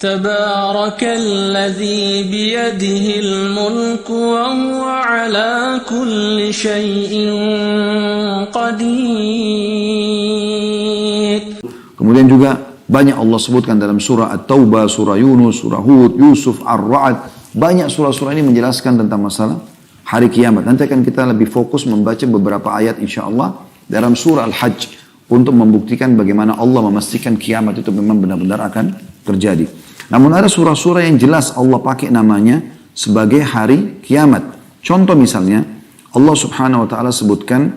تبارك الذي بيده الملك وهو على كل شيء قدير. Kemudian juga banyak Allah sebutkan dalam surah At-Taubah, surah Yunus, surah Hud, Yusuf, Ar-Ra'd. Banyak surah-surah ini menjelaskan tentang masalah hari kiamat. Nanti akan kita lebih fokus membaca beberapa ayat insyaAllah dalam surah Al-Hajj untuk membuktikan bagaimana Allah memastikan kiamat itu memang benar-benar akan terjadi. Namun ada surah-surah yang jelas Allah pakai namanya sebagai hari kiamat. Contoh misalnya Allah subhanahu wa ta'ala sebutkan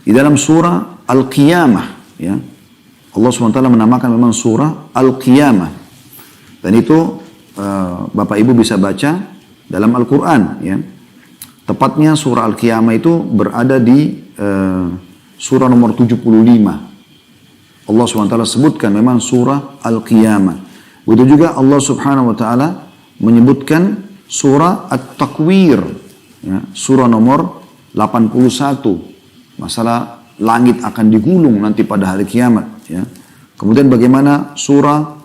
di dalam surah Al-Qiyamah. Ya. Allah subhanahu wa ta'ala menamakan memang surah Al-Qiyamah. Dan itu Bapak Ibu bisa baca dalam Al-Quran. Ya. Tepatnya surah Al-Qiyamah itu berada di surah nomor 75. Allah subhanahu wa ta'ala sebutkan memang surah Al-Qiyamah. Begitu juga Allah subhanahu wa ta'ala menyebutkan surah At-Takwir. Ya, surah nomor 81. Masalah langit akan digulung nanti pada hari kiamat. Ya. Kemudian bagaimana surah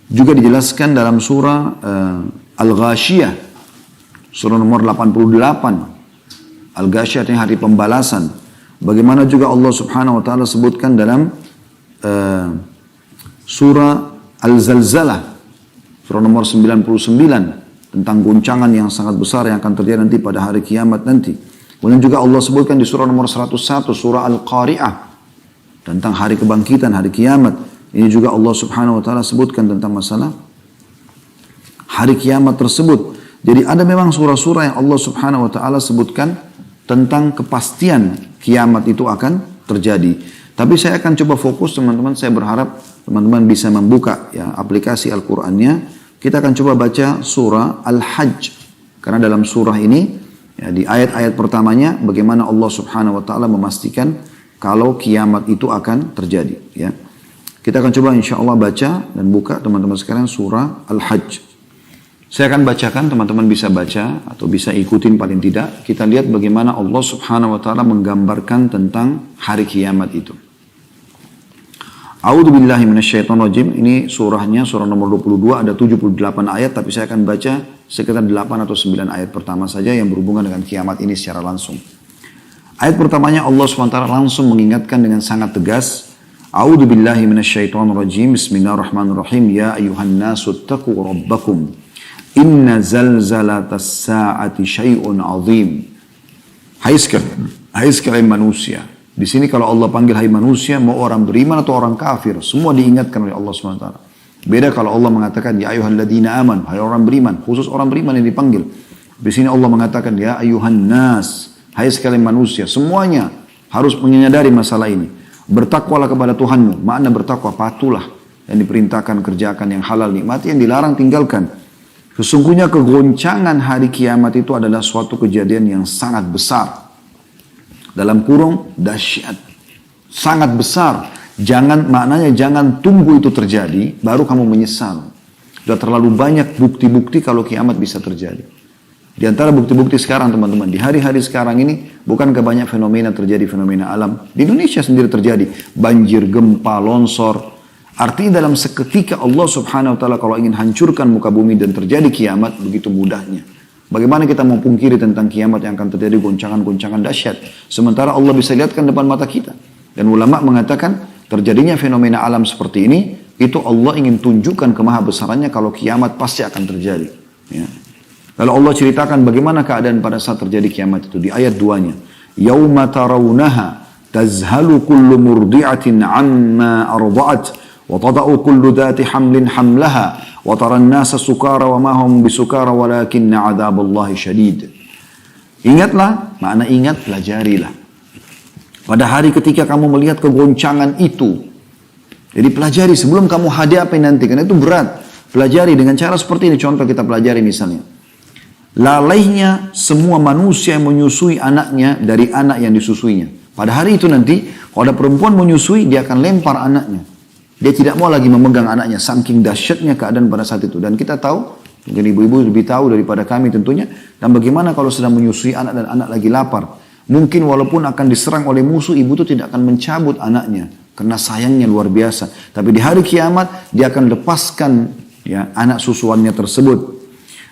juga dijelaskan dalam surah Al-Ghashiyah. Surah nomor 88. Al-Ghashiyah artinya hari pembalasan. Bagaimana juga Allah subhanahu wa ta'ala sebutkan dalam surah Al-Zalzalah. Surah nomor 99. Tentang guncangan yang sangat besar yang akan terjadi nanti pada hari kiamat nanti. Kemudian juga Allah sebutkan di surah nomor 101. Surah Al-Qari'ah. Tentang hari kebangkitan, hari kiamat. Ini juga Allah subhanahu wa ta'ala sebutkan tentang masalah hari kiamat tersebut. Jadi ada memang surah-surah yang Allah subhanahu wa ta'ala sebutkan tentang kepastian kiamat itu akan terjadi. Tapi saya akan coba fokus teman-teman, saya berharap teman-teman bisa membuka ya aplikasi Al-Qur'annya. Kita akan coba baca surah Al-Hajj. Karena dalam surah ini ya, di ayat-ayat pertamanya bagaimana Allah Subhanahu wa taala memastikan kalau kiamat itu akan terjadi ya. Kita akan coba insyaallah baca dan buka teman-teman sekalian surah Al-Hajj. Saya akan bacakan, teman-teman bisa baca atau bisa ikutin paling tidak. Kita lihat bagaimana Allah subhanahu wa ta'ala menggambarkan tentang hari kiamat itu. A'udzu billahi minasyaitonir rajim. Ini surahnya, surah nomor 22, ada 78 ayat. Tapi saya akan baca sekitar 8 atau 9 ayat pertama saja yang berhubungan dengan kiamat ini secara langsung. Ayat pertamanya Allah subhanahu wa ta'ala langsung mengingatkan dengan sangat tegas. A'udzu billahi minasyaitonir rajim. Bismillahirrahmanirrahim. Ya ayuhan nasu taqu rabbakum. Inna zalzalatas sa'ati syai'un azim. Hai sekalian manusia. Di sini kalau Allah panggil hai manusia, mau orang beriman atau orang kafir, semua diingatkan oleh Allah SWT. Beda kalau Allah mengatakan ya ayyuhalladzina amanu, hai orang beriman, khusus orang beriman yang dipanggil. Di sini Allah mengatakan ya ayyuhan nas, hai sekalian manusia, semuanya harus menyadari masalah ini. Bertakwalah kepada Tuhanmu. Makna bertakwa, patuhlah yang diperintahkan kerjakan, yang halal nikmati, yang dilarang tinggalkan. Sesungguhnya kegoncangan hari kiamat itu adalah suatu kejadian yang sangat besar. Dalam kurung, dahsyat. Sangat besar. Maknanya jangan tunggu itu terjadi, baru kamu menyesal. Sudah terlalu banyak bukti-bukti kalau kiamat bisa terjadi. Di antara bukti-bukti sekarang teman-teman, di hari-hari sekarang ini, bukankah banyak fenomena terjadi, fenomena alam. Di Indonesia sendiri terjadi. Banjir, gempa, longsor. Artinya dalam seketika Allah subhanahu wa ta'ala kalau ingin hancurkan muka bumi dan terjadi kiamat begitu mudahnya. Bagaimana kita mau pungkiri tentang kiamat yang akan terjadi goncangan-goncangan dahsyat. Sementara Allah bisa lihatkan depan mata kita. Dan ulama mengatakan terjadinya fenomena alam seperti ini, itu Allah ingin tunjukkan kemahabesarannya kalau kiamat pasti akan terjadi. Ya. Lalu Allah ceritakan bagaimana keadaan pada saat terjadi kiamat itu di ayat 2-nya. Yauma tarawunaha tazhalu kullu murdi'atin amma arda'at. وَتَضَعُ كُلُّ ذَاتِ حَمْلٍ حَمْلَهَا وَتَرَى النَّاسَ سُكَارَ وَمَا هُمْ بِسُكَارَ وَلَكِنَّ عَذَابَ اللَّهِ شَدِيدٌ. Ingatlah, makna ingat, pelajarilah. Pada hari ketika kamu melihat kegoncangan itu, jadi pelajari sebelum kamu hadapi nanti, karena itu berat. Pelajari dengan cara seperti ini, contoh kita pelajari misalnya. Lalainya semua manusia yang menyusui anaknya dari anak yang disusuinya. Pada hari itu nanti, kalau ada perempuan menyusui, dia akan lempar anaknya. Dia tidak mau lagi memegang anaknya, saking dahsyatnya keadaan pada saat itu. Dan kita tahu, mungkin ibu-ibu lebih tahu daripada kami tentunya, dan bagaimana kalau sedang menyusui anak dan anak lagi lapar. Mungkin walaupun akan diserang oleh musuh, ibu itu tidak akan mencabut anaknya. karena sayangnya luar biasa. Tapi di hari kiamat dia akan lepaskan ya anak susuannya tersebut.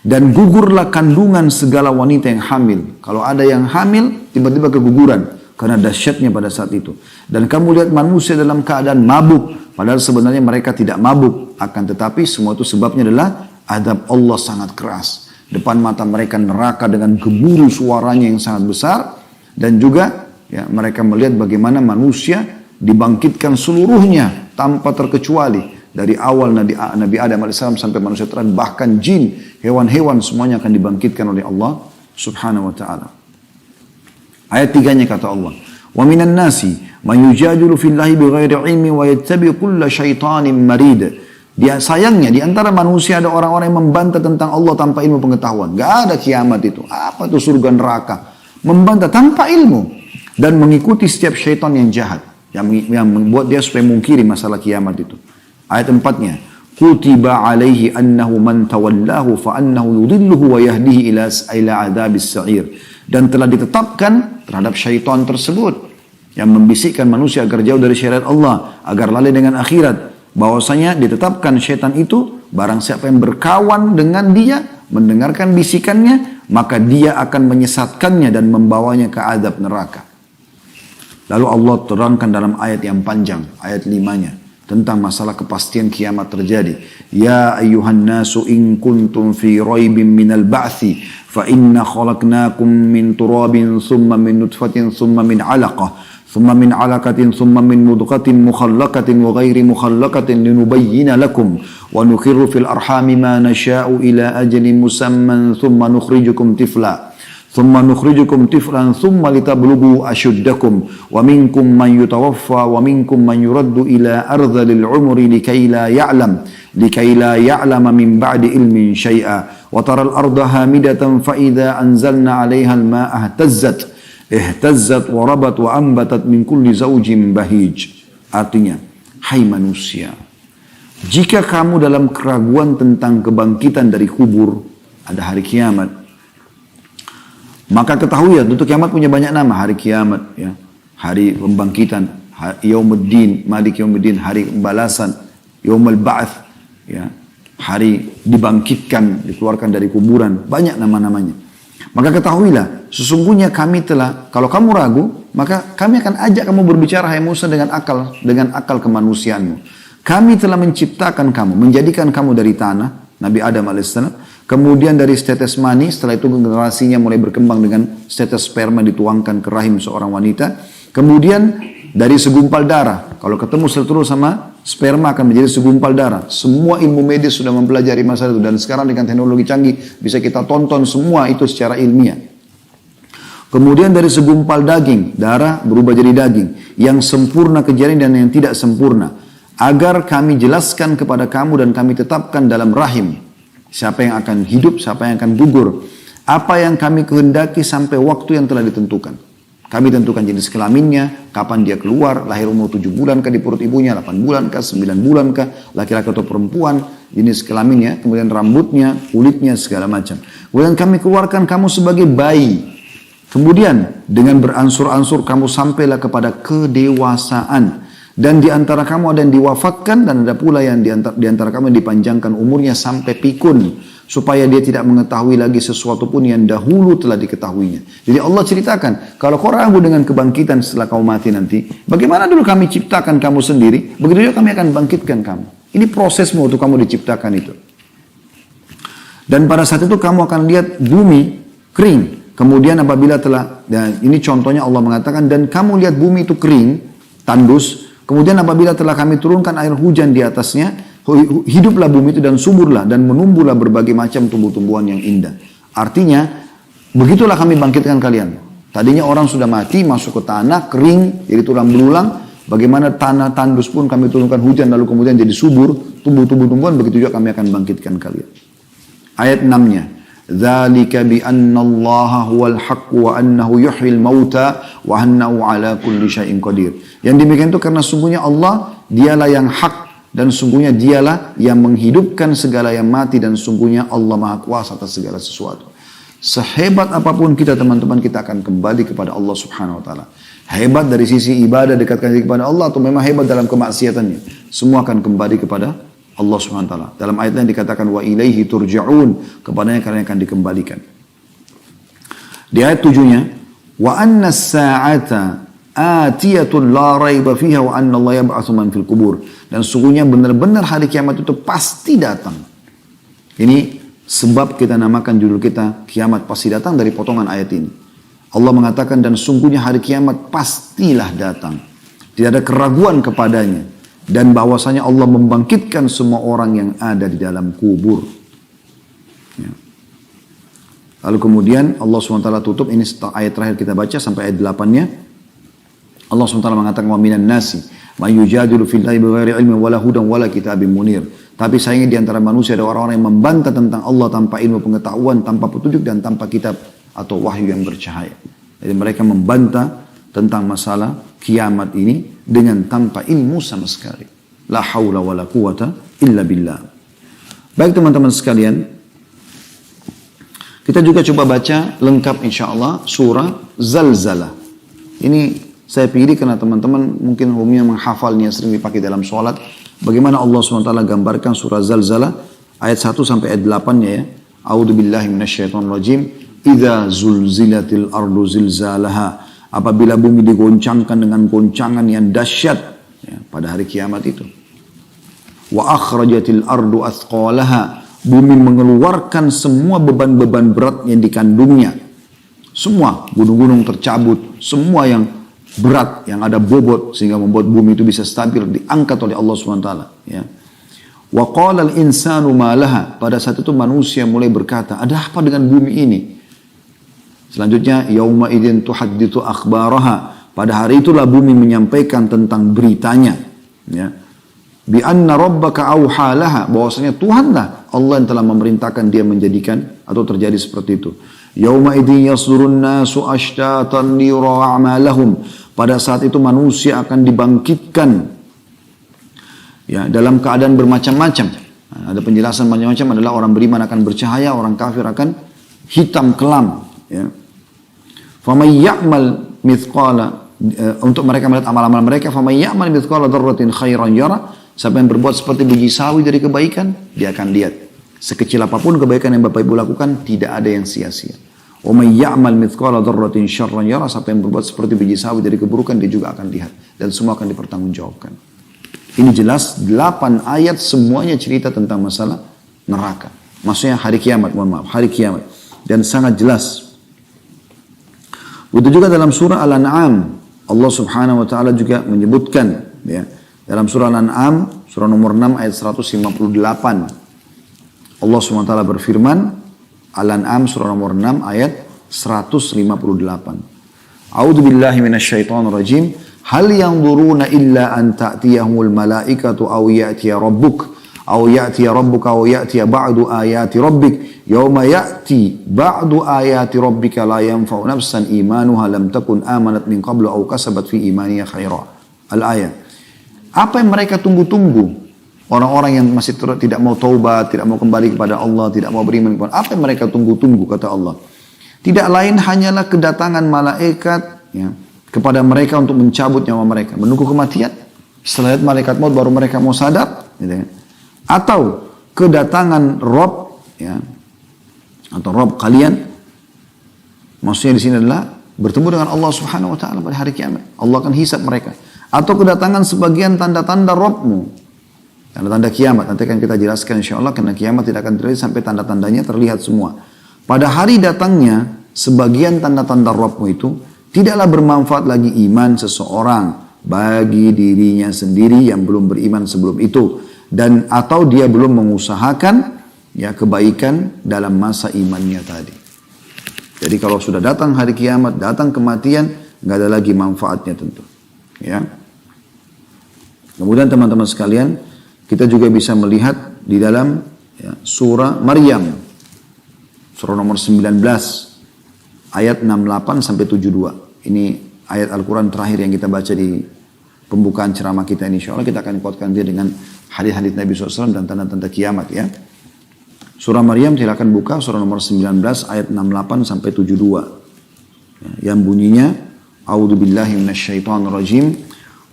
Dan gugurlah kandungan segala wanita yang hamil. Kalau ada yang hamil tiba-tiba keguguran karena dahsyatnya pada saat itu. Dan kamu lihat manusia dalam keadaan mabuk, padahal sebenarnya mereka tidak mabuk. Akan tetapi semua itu sebabnya adalah azab Allah sangat keras. Depan mata mereka neraka dengan gemuruh suaranya yang sangat besar. Dan juga ya, mereka melihat bagaimana manusia dibangkitkan seluruhnya tanpa terkecuali. Dari awal Nabi Adam AS sampai manusia terakhir, bahkan jin, hewan-hewan semuanya akan dibangkitkan oleh Allah subhanahu wa ta'ala. Ayat 3-nya kata Allah, wa minan nasi man yujadilu fillahi bighairi ilmi wa yattabi kulla syaitanin marid. Dia sayangnya di antara manusia ada orang-orang yang membantah tentang Allah tanpa ilmu pengetahuan. Gak ada kiamat itu. Apa itu surga neraka? Membantah tanpa ilmu dan mengikuti setiap syaitan yang jahat yang membuat dia supaya mungkiri masalah kiamat itu. Ayat 4-nya, kutiba alaihi annahu man tawallahu fa annahu yudilluhu wa yahdihi ila adzabis sa'ir. Dan telah ditetapkan terhadap syaitan tersebut yang membisikkan manusia agar jauh dari syariat Allah, agar lalai dengan akhirat. Bahwasanya ditetapkan syaitan itu, barang siapa yang berkawan dengan dia, mendengarkan bisikannya, maka dia akan menyesatkannya dan membawanya ke azab neraka. Lalu Allah terangkan dalam ayat yang panjang, ayat 5-nya, tentang masalah kepastian kiamat terjadi. Ya ayyuhan nasu in kuntum fi raibin minal ba'thi fa inna khalaqnakum min turabin thumma min nutfatin thumma min alaqah thumma min alaqatin thumma min mudghatin mukhallaqatin wa ghairi mukhallaqatin linubayyina lakum wa nukhirru fil arhami ma nasha'u ila ajalin musamman thumma nukhrijukum tifla ثم نخرجكم طفلا ثم لتبلغوا أشدكم ومنكم من يتوفى ومنكم من يرد إلى أرذل العمر لكي لا يعلم من بعد علم شيئا وترى الأرض هامدة فإذا أنزلنا عليها الماء اهتزت وربت وأنبتت من كل زوج بهيج. Artinya, hai manusia, jika kamu dalam keraguan tentang kebangkitan dari kubur, ada hari kiamat, maka ketahui ya, tentu kiamat punya banyak nama. Hari kiamat, ya, hari pembangkitan, Yaumuddin, Malik Yaumuddin, hari pembalasan, Yaumul Ba'ats, ya, hari dibangkitkan, dikeluarkan dari kuburan, banyak nama-namanya. Maka ketahuilah, sesungguhnya kami telah, kalau kamu ragu, maka kami akan ajak kamu berbicara, hai Musa, dengan akal kemanusiaanmu. Kami telah menciptakan kamu, menjadikan kamu dari tanah, Nabi Adam alaihissalam. Kemudian dari setetes mani, setelah itu generasinya mulai berkembang dengan setetes sperma dituangkan ke rahim seorang wanita. Kemudian dari segumpal darah, kalau ketemu seluruh sama sperma akan menjadi segumpal darah. Semua ilmu medis sudah mempelajari masalah itu. Dan sekarang dengan teknologi canggih bisa kita tonton semua itu secara ilmiah. Kemudian dari segumpal daging, darah berubah jadi daging. Yang sempurna kejadian dan yang tidak sempurna. Agar kami jelaskan kepada kamu dan kami tetapkan dalam rahim. Siapa yang akan hidup, siapa yang akan gugur. Apa yang kami kehendaki sampai waktu yang telah ditentukan. Kami tentukan jenis kelaminnya, kapan dia keluar, lahir umur 7 bulan kah di perut ibunya, 8 bulan kah, 9 bulan kah, laki-laki atau perempuan, jenis kelaminnya, kemudian rambutnya, kulitnya, segala macam. Kemudian kami keluarkan kamu sebagai bayi. Kemudian dengan beransur-ansur kamu sampailah kepada kedewasaan. Dan di antara kamu ada yang diwafatkan dan ada pula yang di antara kamu yang dipanjangkan umurnya sampai pikun. Supaya dia tidak mengetahui lagi sesuatu pun yang dahulu telah diketahuinya. Jadi Allah ceritakan, kalau kau ragu dengan kebangkitan setelah kau mati nanti, bagaimana dulu kami ciptakan kamu sendiri, begitu juga kami akan bangkitkan kamu. Ini prosesmu untuk kamu diciptakan itu. Dan pada saat itu kamu akan lihat bumi kering. Kemudian apabila telah, dan ini contohnya Allah mengatakan, dan kamu lihat bumi itu kering, tandus. Kemudian apabila telah kami turunkan air hujan di atasnya, hiduplah bumi itu dan suburlah dan menumbuhlah berbagai macam tumbuh-tumbuhan yang indah. Artinya, begitulah kami bangkitkan kalian. Tadinya orang sudah mati, masuk ke tanah, kering, jadi tulang belulang. Bagaimana tanah tandus pun kami turunkan hujan, lalu kemudian jadi subur, tumbuh-tumbuhan, begitu juga kami akan bangkitkan kalian. Ayat 6-nya. Dzalika bi anna Allah huwal haqq wa annahu yuhyil mauta wa annahu ala kulli syai'in qadir. Yang demikian itu karena sungguhnya Allah dialah yang hak dan sungguhnya dialah yang menghidupkan segala yang mati dan sungguhnya Allah Maha Kuasa atas segala sesuatu. Sehebat apapun kita teman-teman, kita akan kembali kepada Allah Subhanahu wa taala. Hebat dari sisi ibadah, dekatkan diri kepada Allah, atau memang hebat dalam kemaksiatannya. Semua akan kembali kepada Allah SWT. Dalam ayat yang dikatakan, wa ilaihi turja'un, kepadanya kalian akan dikembalikan. Di ayat 7-nya, wa anna as-sa'ata atiyatun la raiba fiha wa anna Allah yab'atsu man fil qubur. Dan sungguhnya benar-benar hari kiamat itu pasti datang. Ini sebab kita namakan judul kita kiamat pasti datang dari potongan ayat ini. Allah mengatakan dan sungguhnya hari kiamat pastilah datang. Tidak ada keraguan kepadanya. Dan bahwasanya Allah membangkitkan semua orang yang ada di dalam kubur. Ya. Lalu kemudian Allah SWT tutup, ini ayat terakhir kita baca sampai ayat 8-nya. Allah SWT mengatakan wa minan nasi ma yujadilu fillahi bighairi ilmin wala hudan wala kitabim munir. Tapi sayangnya di antara manusia ada orang-orang yang membantah tentang Allah tanpa ilmu pengetahuan, tanpa petunjuk dan tanpa kitab atau wahyu yang bercahaya. Jadi mereka membantah tentang masalah kiamat ini dengan tanpa ilmu sama sekali. La haula wala quwata illa billah. Baik teman-teman sekalian, kita juga coba baca lengkap insyaAllah surah Zalzalah. Ini saya pilih karena teman-teman mungkin umumnya menghafalnya, sering dipakai dalam sholat. Bagaimana Allah SWT gambarkan surah Zalzalah ayat 1 sampai ayat 8-nya ya. A'udzu billahi minasyaitonir rajim. Idza zulzilatil ardu zilzalaha. Apabila bumi digoncangkan dengan goncangan yang dahsyat ya, pada hari kiamat itu. Wa akhrajatil ardu athqalaha. Bumi mengeluarkan semua beban-beban berat yang dikandungnya. Semua gunung-gunung tercabut, semua yang berat, yang ada bobot sehingga membuat bumi itu bisa stabil, diangkat oleh Allah SWT. Ya. Wa qala al-insanu ma laha. Pada saat itu manusia mulai berkata, ada apa dengan bumi ini? Selanjutnya, yauma idzin tuhadditsu akhbaraha. Pada hari itulah bumi menyampaikan tentang beritanya. Ya. Bi anna rabbaka auha laha. Bahwasanya Tuhanlah Allah yang telah memerintahkan dia menjadikan atau terjadi seperti itu. Yauma idzin yasdurun nasu ashtatan liyura a'malahum. Pada saat itu manusia akan dibangkitkan ya, dalam keadaan bermacam-macam. Nah, ada penjelasan macam-macam adalah orang beriman akan bercahaya, orang kafir akan hitam kelam. Ya. Faman ya'mal mithqala, untuk mereka melihat amal-amal mereka, faman ya'mal mithqala dzarratin khairan yara. Siapa yang berbuat seperti biji sawi dari kebaikan, dia akan lihat. Sekecil apapun kebaikan yang Bapak Ibu lakukan, tidak ada yang sia-sia. Wa may ya'mal mithqala dzarratin syarran yara. Siapa yang berbuat seperti biji sawi dari keburukan, dia juga akan lihat. Dan semua akan dipertanggungjawabkan. Ini jelas 8 ayat semuanya cerita tentang masalah neraka. Maksudnya hari kiamat, hari kiamat. Dan sangat jelas. Begitu juga dalam surah Al-An'am, Allah Subhanahu wa taala juga menyebutkan ya, dalam surah Al-An'am, surah nomor 6 ayat 158. Allah Subhanahu wa taala berfirman, Al-An'am surah nomor 6 ayat 158. A'udzu billahi minasyaitonir rajim. Hal yanzuruna illa an ta'tiyahumul malaikatu aw ya'tiya rabbuk aw ya'tiya rabbuka aw ya'tiya ba'du ayati rabbik yauma ya'ti ba'du ayati rabbika la yanfa'u nafsan imanuha lam takun amanat min qablu aw kasabat fi imaniha khaira. Al-ayat. Apa yang mereka tunggu-tunggu? Orang-orang yang masih tidak mau taubat, tidak mau kembali kepada Allah, tidak mau beriman kepada Allah. Apa yang mereka tunggu-tunggu kata Allah? Tidak lain hanyalah kedatangan malaikat ya, kepada mereka untuk mencabut nyawa mereka. Menunggu kematian. Setelah malaikat maut baru mereka mau sadar. Gitu ya. Atau kedatangan Rob ya, atau Rob kalian. Maksudnya di sini adalah bertemu dengan Allah Subhanahu wa taala pada hari kiamat. Allah akan hisab mereka. Atau kedatangan sebagian tanda-tanda Robmu. Tanda-tanda kiamat. Nanti akan kita jelaskan insyaAllah. Karena kiamat tidak akan terjadi sampai tanda-tandanya terlihat semua. Pada hari datangnya, sebagian tanda-tanda Robmu itu tidaklah bermanfaat lagi iman seseorang bagi dirinya sendiri yang belum beriman sebelum itu. Dan atau dia belum mengusahakan ya kebaikan dalam masa imannya tadi. Jadi kalau sudah datang hari kiamat, datang kematian, nggak ada lagi manfaatnya tentu. Ya. Kemudian teman-teman sekalian, kita juga bisa melihat di dalam ya, surah Maryam, surah nomor 19, ayat 68 sampai 72. Ini ayat Al-Quran terakhir yang kita baca di pembukaan ceramah kita ini. Insya Allah kita akan kuatkan dia dengan hadis-hadis Nabi SAW dan tanda-tanda kiamat ya. Surah Maryam silakan buka surah nomor 19 ayat 68 sampai 72. Ya, yang bunyinya A'udzu billahi minasyaitonir rajim.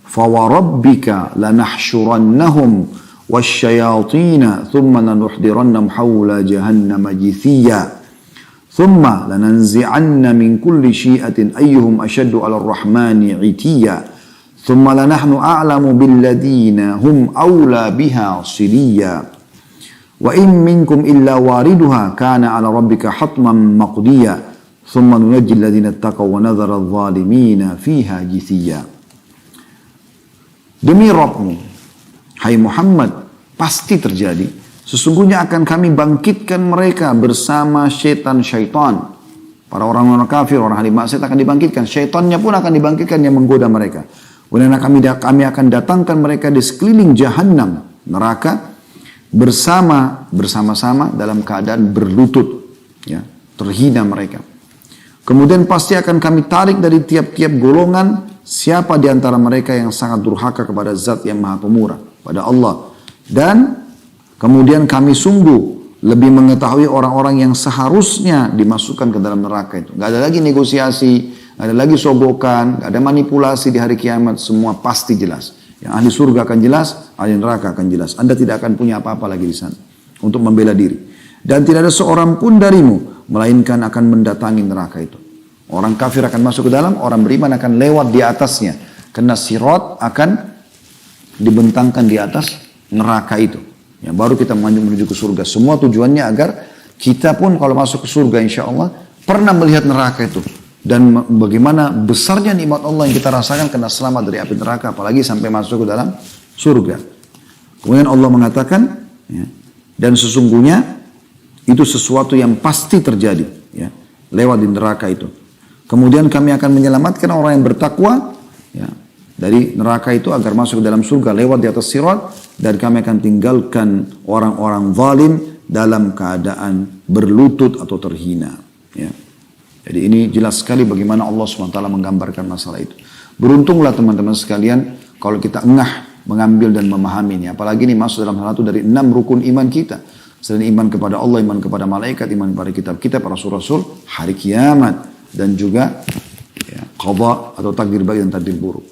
Fa wa rabbika lanahsyurannahum wasyayatin thumma lanuhdirannahum haula jahannam jithiya. Thumma lananzi'anna min kulli syi'atin ayyuhum ashaddu 'ala ar-rahmani 'itiyya. Thumma lanahnu a'lamu billadina hum awla biha siliyya. Wa in minkum illa wariduha kana 'ala rabbika hatman maqdiyya. Thumma nunajji alladhina ittaqaw wa nadhara adh-dhalimina fiha jithiya. Demi Rabbmu, hai Muhammad, pasti terjadi. Sesungguhnya akan kami bangkitkan mereka bersama syaitan-syaitan. Para orang-orang kafir, orang ahli maksiat akan dibangkitkan. Syaitannya pun akan dibangkitkan yang menggoda mereka. Kemudian kami akan datangkan mereka di sekeliling jahannam, neraka, bersama-sama dalam keadaan berlutut. Ya, terhina mereka. Kemudian pasti akan kami tarik dari tiap-tiap golongan siapa di antara mereka yang sangat durhaka kepada Zat yang Maha Pemurah, pada Allah. Dan kemudian kami sungguh lebih mengetahui orang-orang yang seharusnya dimasukkan ke dalam neraka itu. Gak ada lagi negosiasi, gak ada lagi sogokan, gak ada manipulasi di hari kiamat. Semua pasti jelas. Yang ahli surga akan jelas, ahli neraka akan jelas. Anda tidak akan punya apa-apa lagi di sana untuk membela diri. Dan tidak ada seorang pun darimu, melainkan akan mendatangi neraka itu. Orang kafir akan masuk ke dalam, orang beriman akan lewat di atasnya. Karena sirat akan dibentangkan di atas neraka itu. Ya, baru kita menuju ke surga. Semua tujuannya agar kita pun kalau masuk ke surga insya Allah pernah melihat neraka itu. Dan bagaimana besarnya nikmat Allah yang kita rasakan karena selamat dari api neraka. Apalagi sampai masuk ke dalam surga. Kemudian Allah mengatakan, ya, dan sesungguhnya itu sesuatu yang pasti terjadi. Ya, lewat di neraka itu. Kemudian kami akan menyelamatkan orang yang bertakwa, ya, dari neraka itu agar masuk ke dalam surga lewat di atas sirat. Dan kami akan tinggalkan orang-orang zalim dalam keadaan berlutut atau terhina. Ya. Jadi ini jelas sekali bagaimana Allah SWT menggambarkan masalah itu. Beruntunglah teman-teman sekalian kalau kita engah mengambil dan memahaminya. Apalagi ini masuk dalam salah satu dari 6 rukun iman kita. Selain iman kepada Allah, iman kepada malaikat, iman kepada kitab kita, para rasul-rasul, hari kiamat. Dan juga ya, qadha atau takdir baik dan takdir buruk.